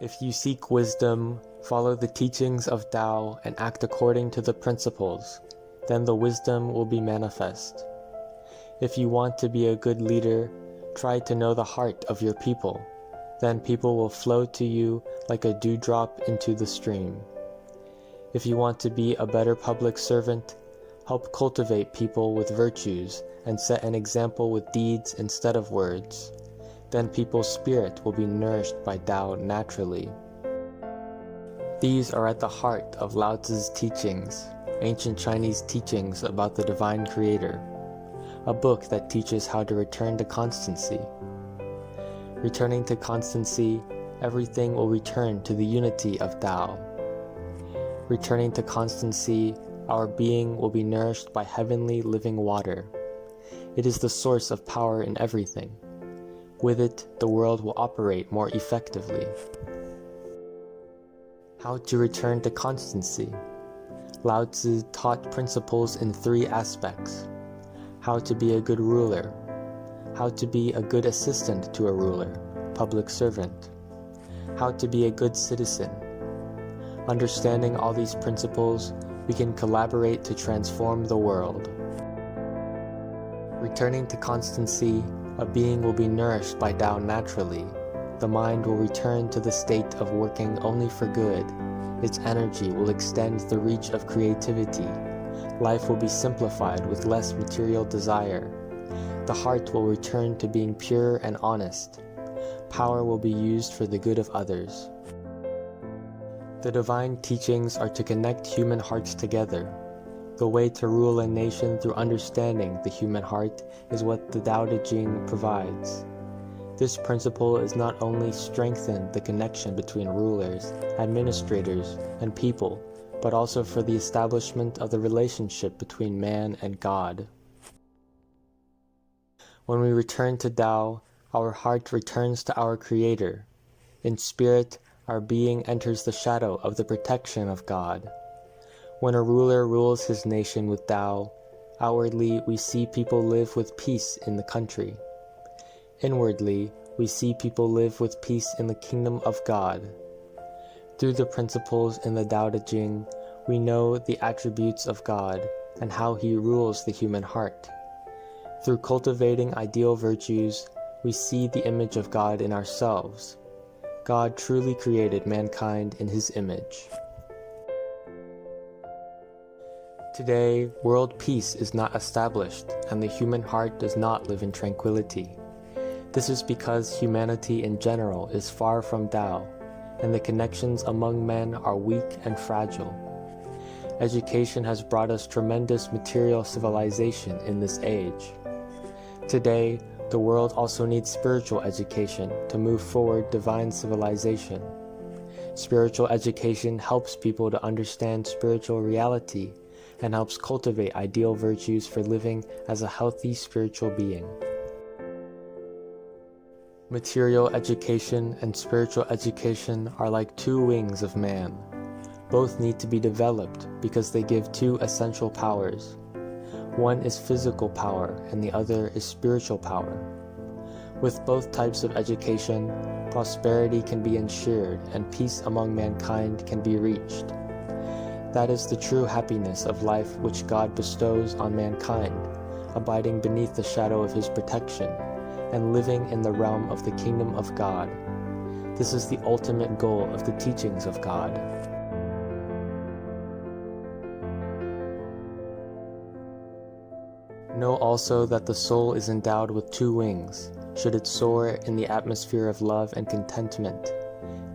If you seek wisdom, follow the teachings of Tao and act according to the principles, then the wisdom will be manifest. If you want to be a good leader, try to know the heart of your people, then people will flow to you like a dewdrop into the stream. If you want to be a better public servant, help cultivate people with virtues and set an example with deeds instead of words. Then people's spirit will be nourished by Tao naturally. These are at the heart of Lao Tzu's teachings, ancient Chinese teachings about the divine creator, a book that teaches how to return to constancy. Returning to constancy, everything will return to the unity of Tao. Returning to constancy, our being will be nourished by heavenly living water. It is the source of power in everything. With it, the world will operate more effectively. How to return to constancy? Lao Tzu taught principles in 3 aspects: how to be a good ruler, how to be a good assistant to a ruler, public servant, how to be a good citizen. Understanding all these principles, we can collaborate to transform the world. Returning to constancy, a being will be nourished by Tao naturally. The mind will return to the state of working only for good. Its energy will extend the reach of creativity. Life will be simplified with less material desire. The heart will return to being pure and honest. Power will be used for the good of others. The divine teachings are to connect human hearts together. The way to rule a nation through understanding the human heart is what the Tao Te Ching provides. This principle is not only strengthen the connection between rulers, administrators, and people, but also for the establishment of the relationship between man and God. When we return to Tao, our heart returns to our Creator. In spirit, our being enters the shadow of the protection of God. When a ruler rules his nation with Tao, outwardly we see people live with peace in the country. Inwardly, we see people live with peace in the kingdom of God. Through the principles in the Tao Te Ching, we know the attributes of God and how He rules the human heart. Through cultivating ideal virtues, we see the image of God in ourselves. God truly created mankind in His image. Today, world peace is not established, and the human heart does not live in tranquility. This is because humanity in general is far from Tao, and the connections among men are weak and fragile. Education has brought us tremendous material civilization in this age. Today, the world also needs spiritual education to move forward divine civilization. Spiritual education helps people to understand spiritual reality and helps cultivate ideal virtues for living as a healthy spiritual being. Material education and spiritual education are like 2 wings of man. Both need to be developed because they give 2 essential powers. One is physical power and the other is spiritual power. With both types of education, prosperity can be ensured and peace among mankind can be reached. That is the true happiness of life which God bestows on mankind, abiding beneath the shadow of His protection, and living in the realm of the kingdom of God. This is the ultimate goal of the teachings of God. Know also that the soul is endowed with 2 wings. Should it soar in the atmosphere of love and contentment,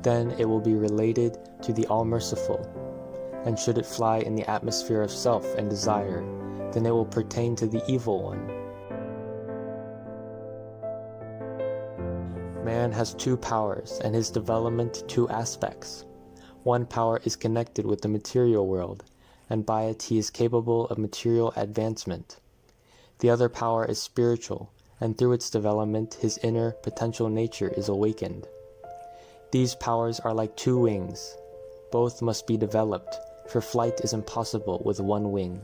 then it will be related to the All-Merciful. And should it fly in the atmosphere of self and desire, then it will pertain to the Evil One. Man has 2 powers, and his development 2 aspects. One power is connected with the material world, and by it he is capable of material advancement. The other power is spiritual, and through its development his inner potential nature is awakened. These powers are like 2 wings. Both must be developed, for flight is impossible with 1 wing.